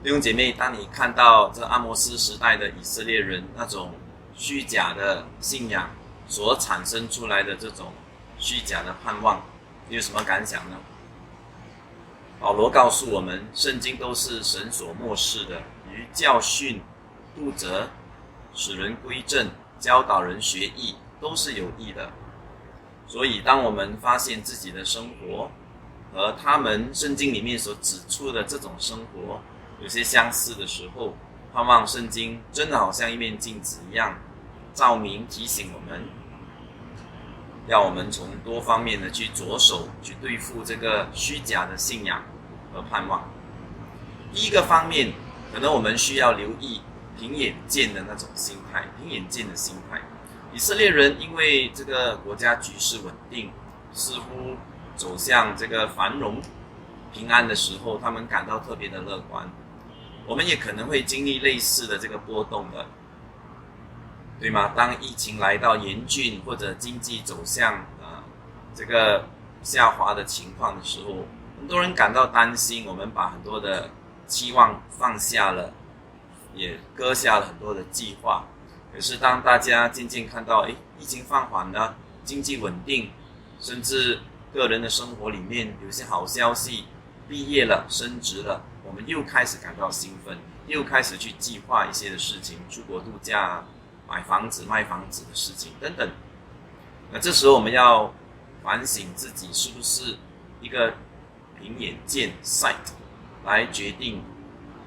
弟兄姐妹，当你看到这阿摩斯时代的以色列人那种虚假的信仰所产生出来的这种虚假的盼望，你有什么感想呢？保罗告诉我们，圣经都是神所默示的，于教训、督责、使人归正、教导人学义，都是有益的。所以当我们发现自己的生活和他们圣经里面所指出的这种生活有些相似的时候，盼望圣经真的好像一面镜子一样，照明提醒我们，要我们从多方面的去着手去对付这个虚假的信仰和盼望。第一个方面，可能我们需要留意凭眼见的那种心态，凭眼见的心态。以色列人因为这个国家局势稳定，似乎走向这个繁荣平安的时候，他们感到特别的乐观。我们也可能会经历类似的这个波动的，对吗？当疫情来到严峻或者经济走向这个下滑的情况的时候，很多人感到担心，我们把很多的期望放下了，也搁下了很多的计划。可是当大家渐渐看到疫情放缓了，经济稳定，甚至个人的生活里面有些好消息，毕业了，升职了，我们又开始感到兴奋，又开始去计划一些的事情，出国度假，买房子卖房子的事情等等。那这时候我们要反省自己是不是一个凭眼见 sight 来决定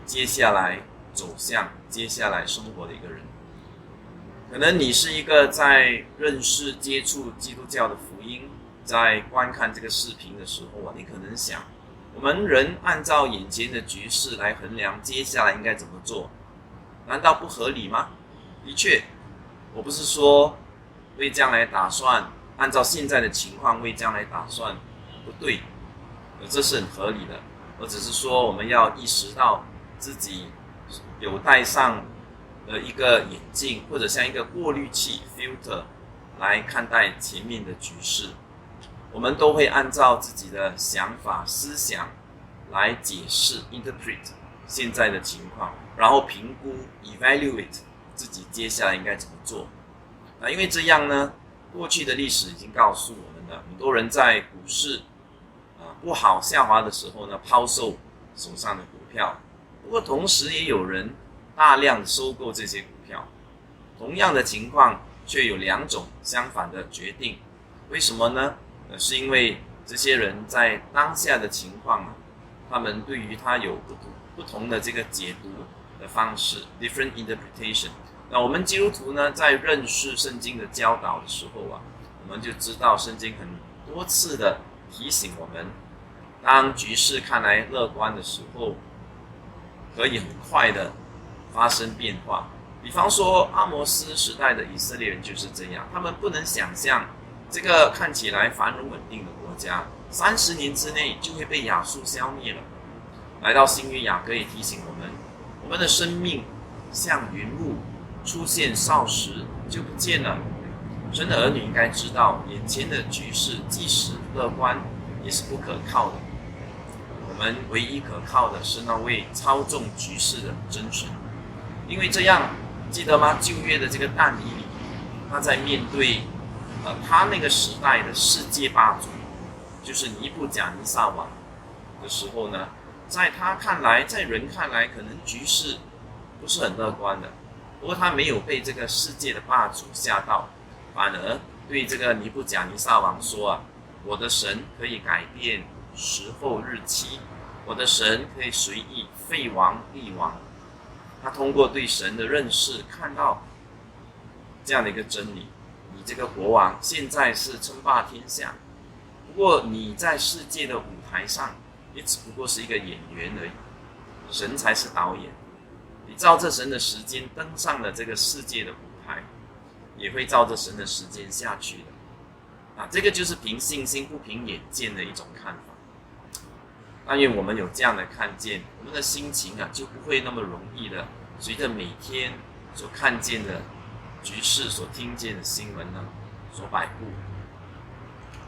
接下来走向接下来生活的一个人。可能你是一个在认识接触基督教的福音，在观看这个视频的时候你可能想，我们人按照眼前的局势来衡量接下来应该怎么做，难道不合理吗？的确，我不是说为将来打算，按照现在的情况为将来打算不对，这是很合理的。我只是说我们要意识到自己有戴上一个眼镜，或者像一个过滤器 filter 来看待前面的局势。我们都会按照自己的想法思想来解释 interpret 现在的情况，然后评估 evaluate 自己接下来应该怎么做。因为这样呢，过去的历史已经告诉我们了，很多人在股市不好下滑的时候呢，抛售手上的股票。不过同时也有人大量收购这些股票，同样的情况却有两种相反的决定。为什么呢？是因为这些人在当下的情况他们对于它有不同的这个解读的方式 different interpretation。 那我们基督徒呢，在认识圣经的教导的时候我们就知道圣经很多次的提醒我们，当局势看来乐观的时候，可以很快的发生变化。比方说阿摩斯时代的以色列人就是这样，他们不能想象这个看起来繁荣稳定的国家30年之内就会被亚述消灭了。来到新约，雅各也提醒我们，我们的生命像云雾，出现少时就不见了。神的儿女应该知道，眼前的局势即使乐观也是不可靠的，我们唯一可靠的是那位操纵局势的真神。因为这样，记得吗？旧约的这个但以理，他在面对他那个时代的世界霸主，就是尼布甲尼撒王的时候呢，在他看来，在人看来，可能局势不是很乐观的。不过他没有被这个世界的霸主吓到，反而对这个尼布甲尼撒王说我的神可以改变时候日期，我的神可以随意废王立王。他通过对神的认识，看到这样的一个真理，你这个国王现在是称霸天下，不过你在世界的舞台上也只不过是一个演员而已，神才是导演。你照着神的时间登上了这个世界的舞台，也会照着神的时间下去的。这个就是凭信心不凭眼见的一种看法。但愿我们有这样的看见，我们的心情就不会那么容易的随着每天所看见的局势、所听见的新闻所摆布。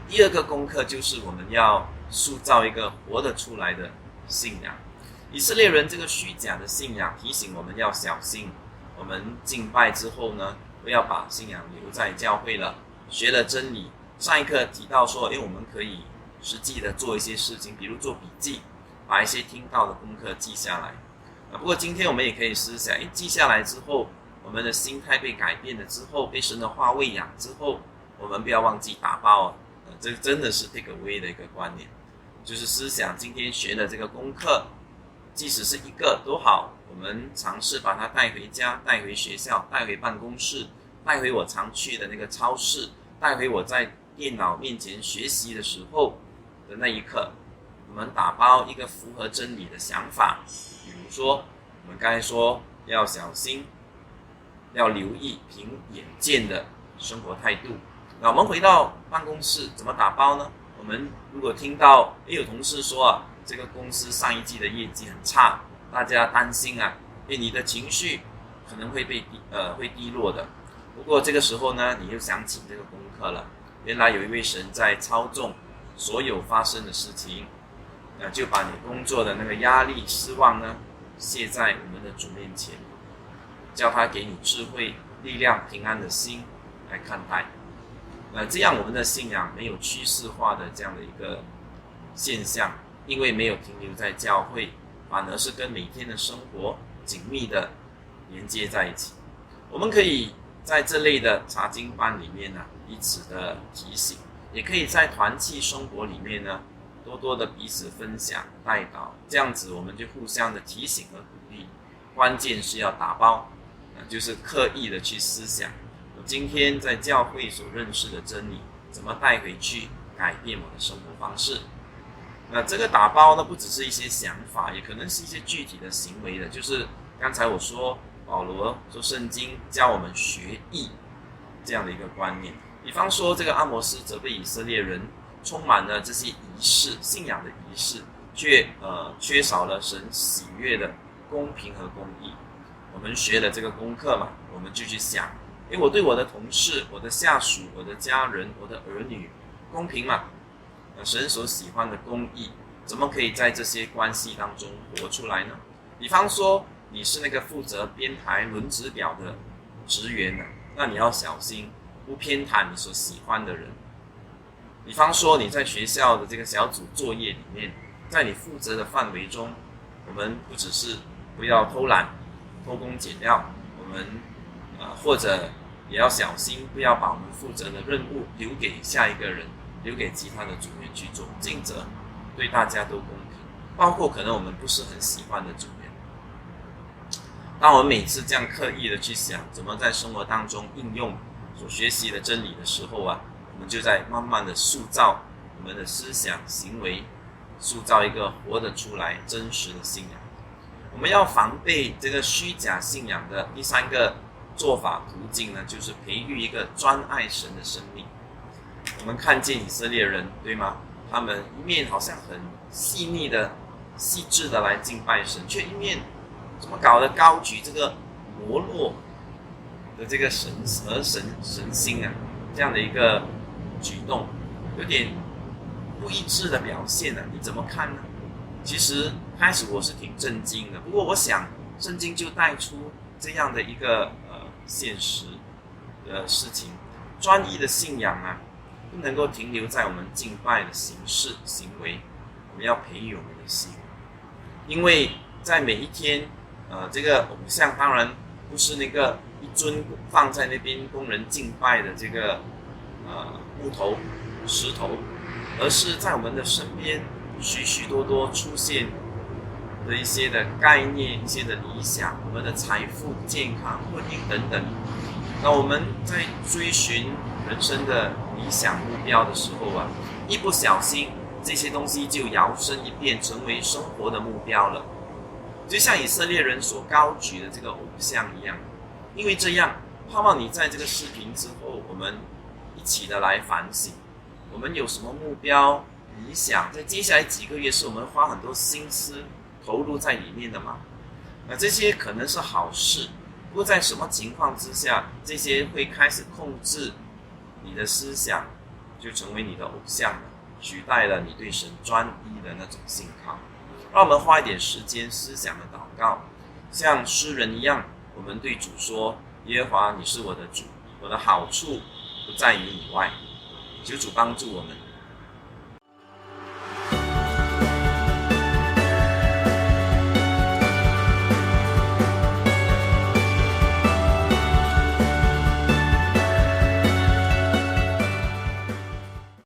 第二个功课就是我们要塑造一个活得出来的信仰。以色列人这个虚假的信仰提醒我们要小心，我们敬拜之后呢，不要把信仰留在教会了，学了真理。上一课提到说，我们可以实际的做一些事情，比如做笔记，把一些听到的功课记下来。不过今天我们也可以思想，记下来之后，我们的心态被改变了之后，被神的话喂养之后，我们不要忘记打包这真的是 take away 的一个观念，就是思想今天学的这个功课，即使是一个都好，我们尝试把它带回家，带回学校，带回办公室，带回我常去的那个超市，带回我在电脑面前学习的时候的那一刻，我们打包一个符合真理的想法。比如说我们刚才说要小心，要留意凭眼见的生活态度。那我们回到办公室怎么打包呢？我们如果听到有同事说这个公司上一季的业绩很差，大家担心你的情绪可能会会低落的。不过这个时候呢，你又想起这个功课了，原来有一位神在操纵所有发生的事情，就把你工作的那个压力、失望呢，卸在我们的主面前，叫他给你智慧、力量、平安的心来看待。这样我们的信仰没有趋势化的这样的一个现象，因为没有停留在教会，反而是跟每天的生活紧密的连接在一起。我们可以在这类的查经班里面彼此的提醒，也可以在团契生活里面呢，多多的彼此分享带导，这样子我们就互相的提醒和鼓励。关键是要打包，就是刻意的去思想我今天在教会所认识的真理，怎么带回去改变我的生活方式。那这个打包呢，不只是一些想法，也可能是一些具体的行为的，就是刚才我说保罗说圣经教我们学义这样的一个观念。比方说这个阿摩斯责备以色列人充满了这些仪式，信仰的仪式，却缺少了神喜悦的公平和公义。我们学了这个功课嘛，我们就去想，我对我的同事、我的下属、我的家人、我的儿女公平嘛？神所喜欢的公义，怎么可以在这些关系当中活出来呢？比方说你是那个负责编排轮值表的职员那你要小心不偏袒你所喜欢的人。比方说你在学校的这个小组作业里面，在你负责的范围中，我们不只是不要偷懒、偷工减料，我们或者也要小心，不要把我们负责的任务留给下一个人，留给其他的组员去做，尽责，对大家都公平，包括可能我们不是很喜欢的组员。当我们每次这样刻意的去想怎么在生活当中应用所学习的真理的时候我们就在慢慢的塑造我们的思想行为，塑造一个活得出来真实的信仰。我们要防备这个虚假信仰的第三个做法途径呢，就是培育一个专爱神的生命。我们看见以色列人，对吗？他们一面好像很细腻的、细致的来敬拜神，却一面怎么搞得高举这个摩洛的这个神心这样的一个举动，有点不一致的表现你怎么看呢？其实开始我是挺震惊的，不过我想圣经就带出这样的一个现实的事情，专一的信仰不能够停留在我们敬拜的形式行为，我们要培育我们的心，因为在每一天这个偶像当然不是那个一尊放在那边供人敬拜的这个木头石头，而是在我们的身边许许多多出现的一些的概念、一些的理想，我们的财富、健康、婚姻等等。那我们在追寻人生的理想目标的时候一不小心这些东西就摇身一变成为生活的目标了，就像以色列人所高举的这个偶像一样。因为这样，盼望你在这个视频之后，我们一起的来反省，我们有什么目标理想，在接下来几个月是我们花很多心思投入在里面的吗？这些可能是好事，不过在什么情况之下，这些会开始控制你的思想，就成为你的偶像了，取代了你对神专一的那种信靠。让我们花一点时间思想的祷告，像诗人一样，我们对主说：耶和华，你是我的主，我的好处不在于以外。求主帮助我们。